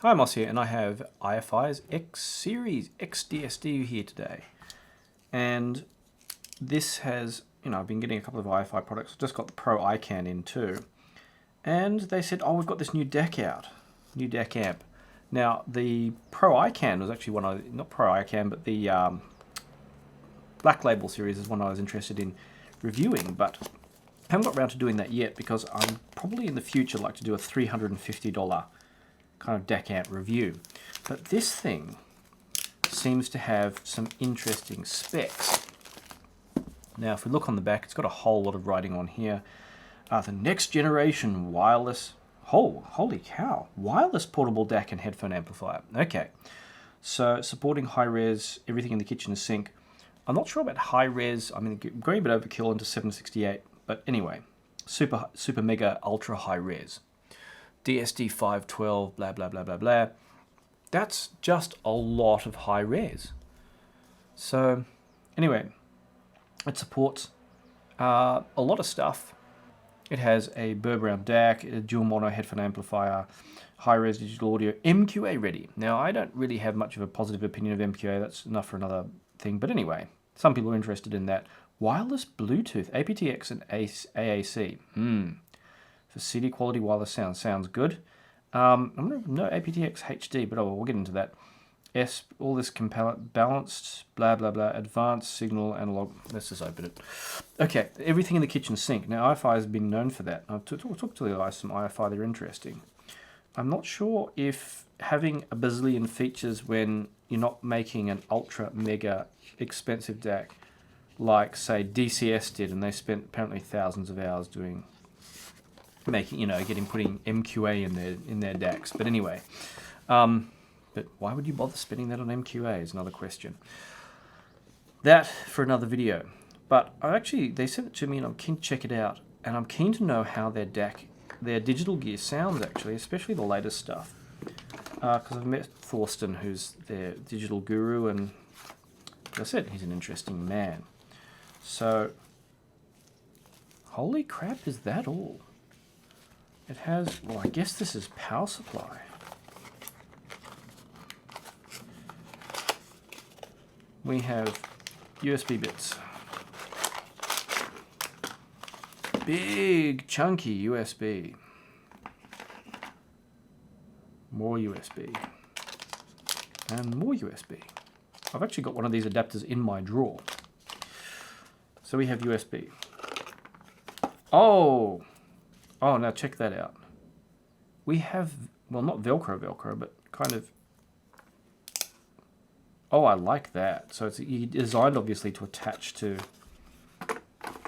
Hi, Moss here, and I have iFi's X Series xDSD here today. And this has, I've been getting a couple of iFi products. I've just got the Pro iCan in too. And they said, oh, we've got this new deck out, new deck amp. Now, the Pro iCan was actually not Pro iCan, but the Black Label series is one I was interested in reviewing, but I haven't got around to doing that yet because I'm probably in the future like to do a $350 kind of deck amp review. But this thing seems to have some interesting specs. Now, if we look on the back, it's got a whole lot of writing on here. The next generation wireless, holy cow, wireless portable DAC and headphone amplifier. Okay, so supporting high res, everything in the kitchen is sync. I'm not sure about high res. I mean, going a bit overkill into 768, but anyway, super mega ultra high res. DSD 512, blah blah blah blah blah. That's just a lot of high res. So anyway, it supports a lot of stuff. It has a Burr Brown DAC, a dual mono headphone amplifier, high-res digital audio, MQA ready. Now, I don't really have much of a positive opinion of MQA. That's enough for another thing. But anyway, some people are interested in that. Wireless Bluetooth, aptX and AAC. For CD quality wireless sound. Sounds good. I'm going to know aptX HD, but we'll get into that. All this balanced, blah, blah, blah, advanced signal analog. Let's just open it. Okay, everything in the kitchen sink. Now, iFi has been known for that. I've talked to the guys from iFi, they're interesting. I'm not sure if having a bazillion features when you're not making an ultra mega expensive DAC like, say, DCS did, and they spent apparently thousands of hours putting MQA in their DACs. But anyway, but why would you bother spending that on MQA is another question. That for another video. But they sent it to me and I'm keen to check it out. And I'm keen to know how their DAC, their digital gear sounds actually, especially the latest stuff. Because I've met Thorsten, who's their digital guru, and as I said, he's an interesting man. So, holy crap, is that all? It has, well, I guess this is power supply. We have USB bits. Big, chunky USB. More USB. And more USB. I've actually got one of these adapters in my drawer. So we have USB. Oh, now check that out. We have, well, not Velcro, but kind of. Oh, I like that. So it's designed obviously to attach to.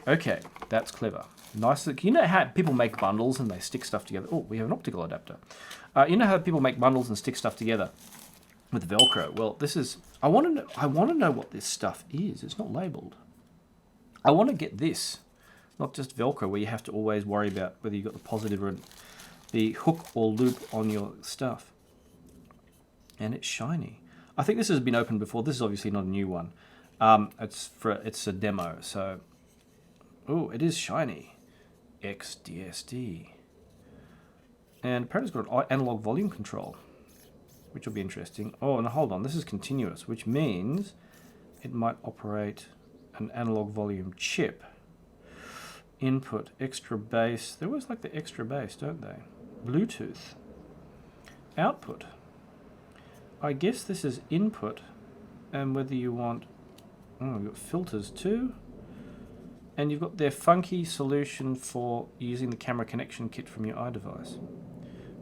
Okay, that's clever. Nice. You know how people make bundles and they stick stuff together? Oh, we have an optical adapter. You know how people make bundles and stick stuff together with Velcro? Well, this is. I want to know what this stuff is. It's not labeled. I want to get this, not just Velcro, where you have to always worry about whether you've got the positive or the hook or loop on your stuff. And it's shiny. I think this has been opened before. This is obviously not a new one. It's a demo. So, oh, it is shiny. xDSD. And apparently it's got an analog volume control, which will be interesting. Oh, and hold on, this is continuous, which means it might operate an analog volume chip. Input, extra bass. They always like the extra bass, don't they? Bluetooth. Output. I guess this is input, and whether you want, you've got filters too, and you've got their funky solution for using the camera connection kit from your iDevice,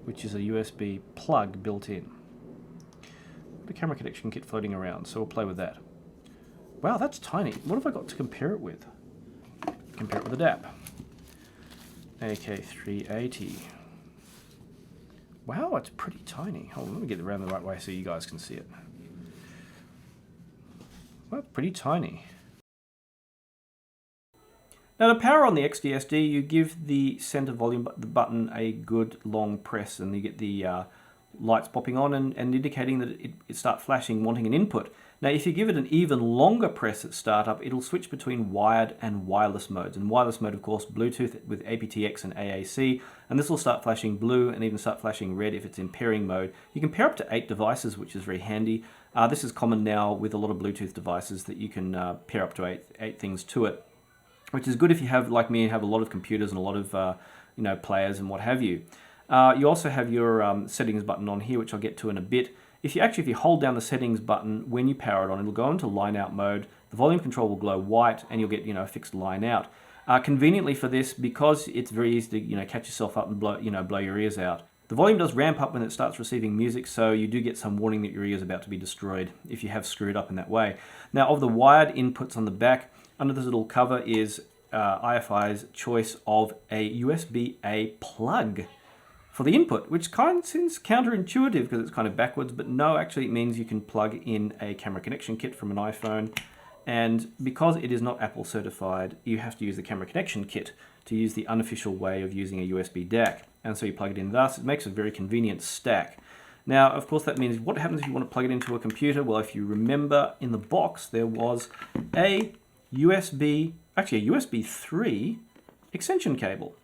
which is a USB plug built in. The camera connection kit floating around, so we'll play with that. Wow, that's tiny. What have I got to compare it with? Compare it with a DAP. AK380. Wow, it's pretty tiny. Hold on, let me get it around the right way so you guys can see it. Well, pretty tiny. Now to power on the xDSD, you give the center volume button a good long press and you get the lights popping on and indicating that it starts flashing, wanting an input. Now, if you give it an even longer press at startup, it'll switch between wired and wireless modes. And wireless mode, of course, Bluetooth with aptX and AAC. And this will start flashing blue and even start flashing red if it's in pairing mode. You can pair up to 8 devices, which is very handy. This is common now with a lot of Bluetooth devices that you can pair up to eight things to it, which is good if you have, like me, have a lot of computers and a lot of players and what have you. You also have your settings button on here, which I'll get to in a bit. If you hold down the settings button when you power it on, it'll go into line out mode. The volume control will glow white, and you'll get a fixed line out. Conveniently for this, because it's very easy to catch yourself up and blow your ears out. The volume does ramp up when it starts receiving music, so you do get some warning that your ear is about to be destroyed if you have screwed up in that way. Now, of the wired inputs on the back, under this little cover is iFi's choice of a USB-A plug for the input, which kind of seems counterintuitive because it's kind of backwards, but no, actually it means you can plug in a camera connection kit from an iPhone. And because it is not Apple certified, you have to use the camera connection kit to use the unofficial way of using a USB DAC. And so you plug it in thus. It makes a very convenient stack. Now, of course, that means what happens if you want to plug it into a computer? Well, if you remember in the box, there was a USB 3 extension cable.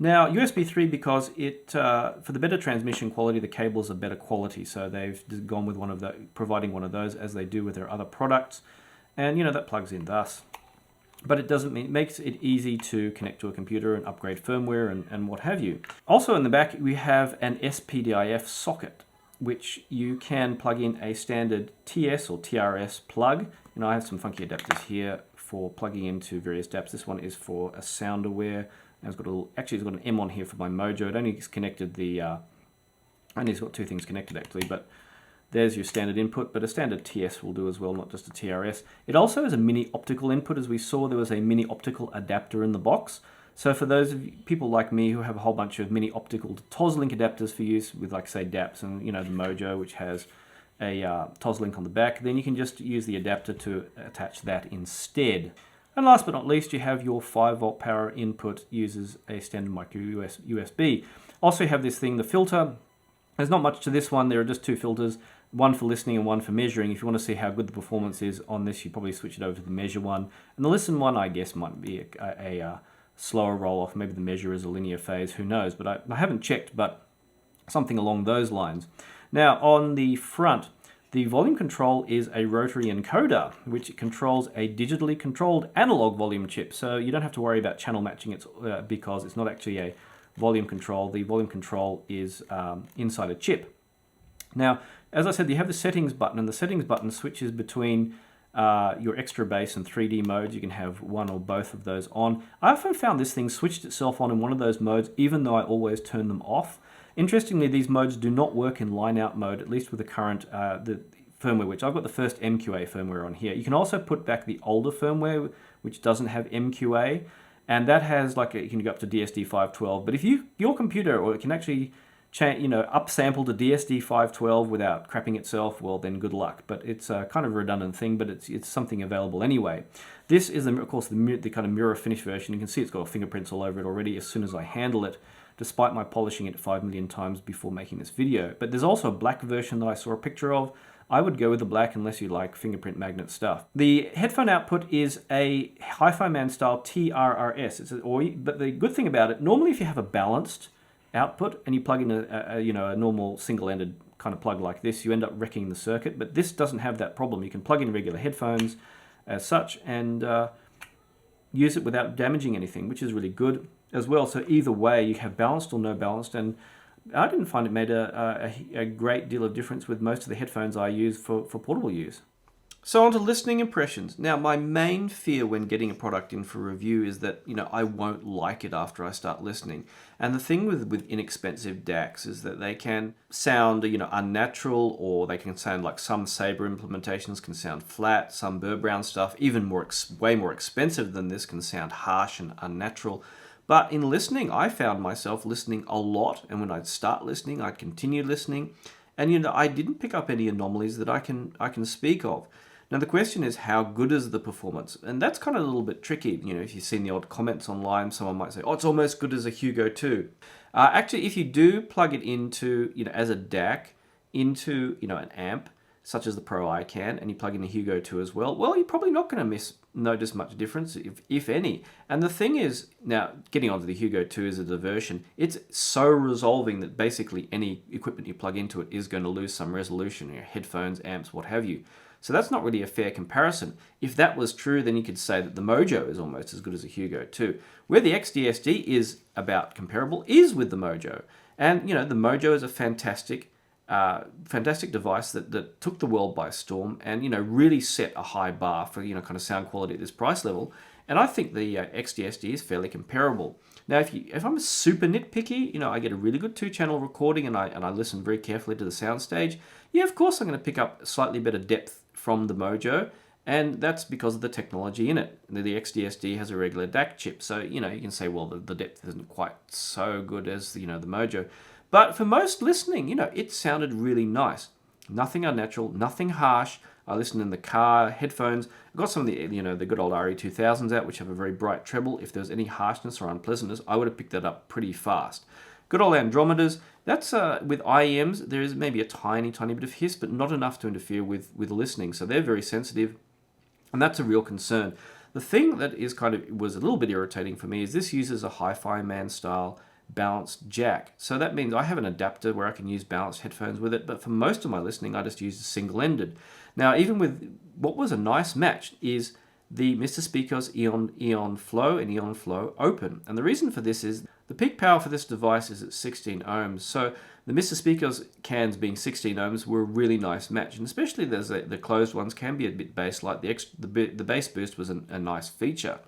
Now, USB 3, because for the better transmission quality, the cables are better quality. So they've gone with providing one of those, as they do with their other products. And, that plugs in thus. But it makes it easy to connect to a computer and upgrade firmware and what have you. Also in the back, we have an SPDIF socket, which you can plug in a standard TS or TRS plug. I have some funky adapters here for plugging into various DAPs. This one is for a sound aware. It's got an M on here for my Mojo. It only connected it's got two things connected actually, but there's your standard input, but a standard TS will do as well, not just a TRS. It also has a mini optical input. As we saw, there was a mini optical adapter in the box. So for those of people like me who have a whole bunch of mini optical Toslink adapters for use with, like, say, DAPs and, the Mojo, which has a Toslink on the back, then you can just use the adapter to attach that instead. And last but not least, you have your 5-volt power input, uses a standard micro USB. Also, you have this thing, the filter. There's not much to this one. There are just two filters, one for listening and one for measuring. If you want to see how good the performance is on this, you probably switch it over to the measure one. And the listen one, I guess, might be a slower roll-off. Maybe the measure is a linear phase, who knows? But I haven't checked, but something along those lines. Now, on the front, the volume control is a rotary encoder, which controls a digitally controlled analog volume chip. So you don't have to worry about channel matching because it's not actually a volume control. The volume control is inside a chip. Now, as I said, you have the settings button, and the settings button switches between your extra bass and 3D modes. You can have one or both of those on. I often found this thing switched itself on in one of those modes, even though I always turn them off. Interestingly, these modes do not work in line-out mode, at least with the current the firmware, which I've got the first MQA firmware on here. You can also put back the older firmware, which doesn't have MQA, and that has, you can go up to DSD 512. But if your computer, or it can actually upsample to DSD 512 without crapping itself, well, then good luck. But it's a kind of a redundant thing, but it's something available anyway. This is, of course, the kind of mirror finish version. You can see it's got fingerprints all over it already as soon as I handle it, despite my polishing it 5 million times before making this video. But there's also a black version that I saw a picture of. I would go with the black unless you like fingerprint magnet stuff. The headphone output is a Hi-Fi Man style TRRS. But the good thing about it, normally if you have a balanced output and you plug in a normal single-ended kind of plug like this, you end up wrecking the circuit. But this doesn't have that problem. You can plug in regular headphones as such and use it without damaging anything, which is really good as well. So either way, you have balanced or no balanced, and I didn't find it made a great deal of difference with most of the headphones I use for portable use. So on to listening impressions. Now, my main fear when getting a product in for review is that, I won't like it after I start listening. And the thing with inexpensive DACs is that they can sound, unnatural, or they can sound like some Sabre implementations can sound flat, some Burr Brown stuff, even way more expensive than this, can sound harsh and unnatural. But in listening, I found myself listening a lot, and when I'd start listening, I'd continue listening, and I didn't pick up any anomalies that I can speak of. Now the question is, how good is the performance? And that's kind of a little bit tricky. If you've seen the odd comments online, someone might say, "Oh, it's almost good as a Hugo 2." Actually, if you do plug it into, as a DAC, into, an amp, such as the Pro iCan, and you plug in a Hugo 2 as well, well, you're probably not going to notice much difference, if any. And the thing is, now, getting onto the Hugo 2 is a diversion. It's so resolving that basically any equipment you plug into it is going to lose some resolution, headphones, amps, what have you. So that's not really a fair comparison. If that was true, then you could say that the Mojo is almost as good as a Hugo 2. Where the xDSD is about comparable is with the Mojo. And, the Mojo is a fantastic device that took the world by storm and, really set a high bar for, kind of sound quality at this price level. And I think the xDSD is fairly comparable. Now, if I'm super nitpicky, I get a really good 2-channel recording and I listen very carefully to the soundstage. Yeah, of course I'm going to pick up slightly better depth from the Mojo, and that's because of the technology in it. The xDSD has a regular DAC chip, so, you can say, well, the depth isn't quite so good as, the Mojo. But for most listening, it sounded really nice. Nothing unnatural, nothing harsh. I listened in the car, headphones. I've got some of the, the good old RE2000s out, which have a very bright treble. If there was any harshness or unpleasantness, I would have picked that up pretty fast. Good old Andromedas. That's with IEMs, there is maybe a tiny bit of hiss, but not enough to interfere with listening. So they're very sensitive, and that's a real concern. The thing that was a little bit irritating for me is this uses a Hi-Fi Man style balanced jack. So that means I have an adapter where I can use balanced headphones with it, but for most of my listening, I just use a single-ended. Now, even with what was a nice match is the Mr. Speaker's Eon Flow and Eon Flow Open. And the reason for this is the peak power for this device is at 16 ohms. So the Mr. Speaker's cans being 16 ohms were a really nice match. And especially the closed ones can be a bit bass-like. The bass boost was a nice feature.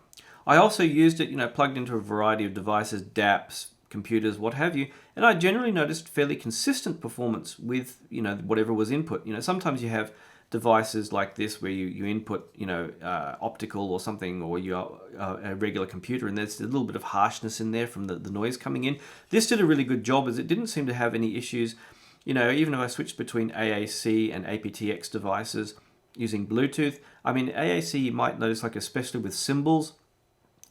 I also used it, plugged into a variety of devices, DAPs, computers, what have you, and I generally noticed fairly consistent performance with, whatever was input. Sometimes you have devices like this where you input, optical or something, or you a regular computer, and there's a little bit of harshness in there from the noise coming in. This did a really good job, as it didn't seem to have any issues. Even if I switched between AAC and aptX devices using Bluetooth, AAC you might notice, especially with cymbals,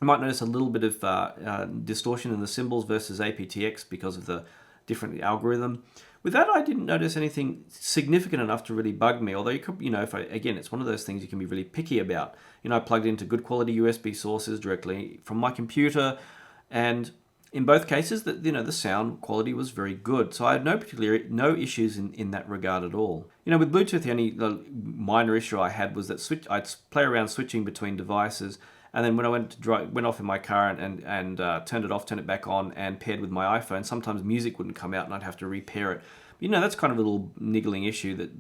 you might notice a little bit of distortion in the cymbals versus aptX because of the different algorithm. With that, I didn't notice anything significant enough to really bug me. Although you could, again, it's one of those things you can be really picky about. I plugged into good quality USB sources directly from my computer, and in both cases, the sound quality was very good. So I had no issues in that regard at all. With Bluetooth, the only minor issue I had was that I'd play around switching between devices. And then when I went off in my car and turned it off, turned it back on, and paired with my iPhone, sometimes music wouldn't come out and I'd have to repair it. But, that's kind of a little niggling issue that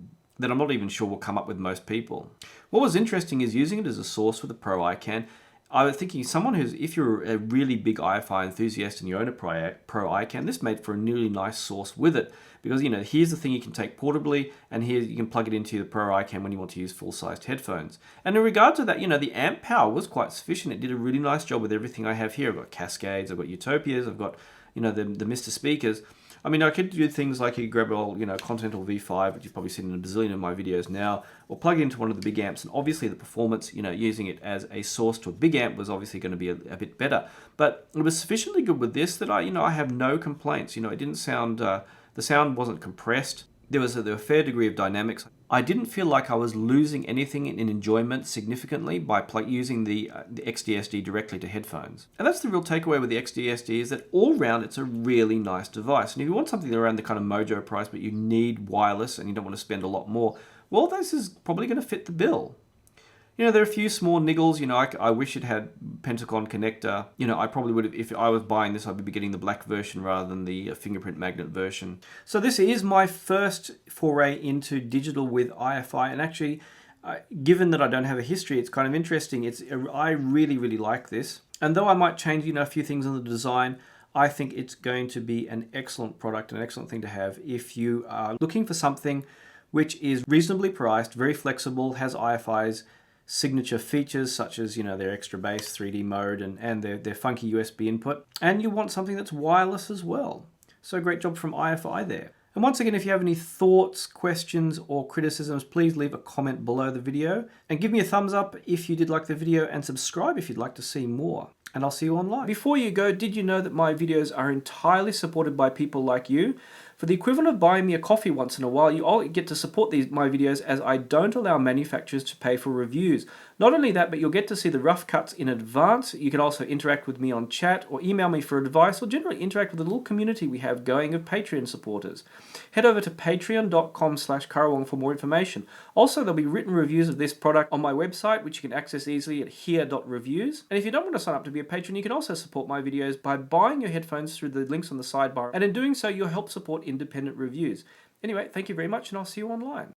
I'm not even sure will come up with most people. What was interesting is using it as a source for the Pro iCan. I was thinking if you're a really big iFi enthusiast and you own a Pro iCan, this made for a really nice source with it. Because, here's the thing you can take portably, and here you can plug it into the Pro iCan when you want to use full-sized headphones. And in regard to that, the amp power was quite sufficient. It did a really nice job with everything I have here. I've got Cascades, I've got Utopias, I've got, the Mr. Speakers. I could do things like you grab a Continental V5, which you've probably seen in a bazillion of my videos now, or plug it into one of the big amps, and obviously the performance, using it as a source to a big amp was obviously going to be a bit better. But it was sufficiently good with this that I have no complaints. It didn't sound... the sound wasn't compressed. There was a fair degree of dynamics. I didn't feel like I was losing anything in enjoyment significantly by using the xDSD directly to headphones. And that's the real takeaway with the xDSD, is that all round it's a really nice device. And if you want something around the kind of Mojo price, but you need wireless and you don't want to spend a lot more, well, this is probably going to fit the bill. There are a few small niggles. I wish it had Pentacon connector. I probably would have, if I was buying this, I'd be getting the black version rather than the fingerprint magnet version. So this is my first foray into digital with iFi, and actually, given that I don't have a history, it's kind of interesting. I really, really like this. And though I might change, a few things on the design, I think it's going to be an excellent product, an excellent thing to have if you are looking for something which is reasonably priced, very flexible, has iFi's signature features such as their extra bass 3D mode and their funky USB input, and you want something that's wireless as well. So great job from iFi there. And once again, if you have any thoughts, questions or criticisms, please leave a comment below the video and give me a thumbs up if you did like the video, and subscribe if you'd like to see more. And I'll see you online. Before you go, did you know that my videos are entirely supported by people like you? For the equivalent of buying me a coffee once in a while, you all get to support my videos, as I don't allow manufacturers to pay for reviews. Not only that, but you'll get to see the rough cuts in advance. You can also interact with me on chat or email me for advice, or generally interact with the little community we have going of Patreon supporters. Head over to patreon.com/Currawong for more information. Also, there'll be written reviews of this product on my website, which you can access easily at here.reviews. And if you don't want to sign up to be a patron, you can also support my videos by buying your headphones through the links on the sidebar. And in doing so, you'll help support independent reviews. Anyway, thank you very much, and I'll see you online.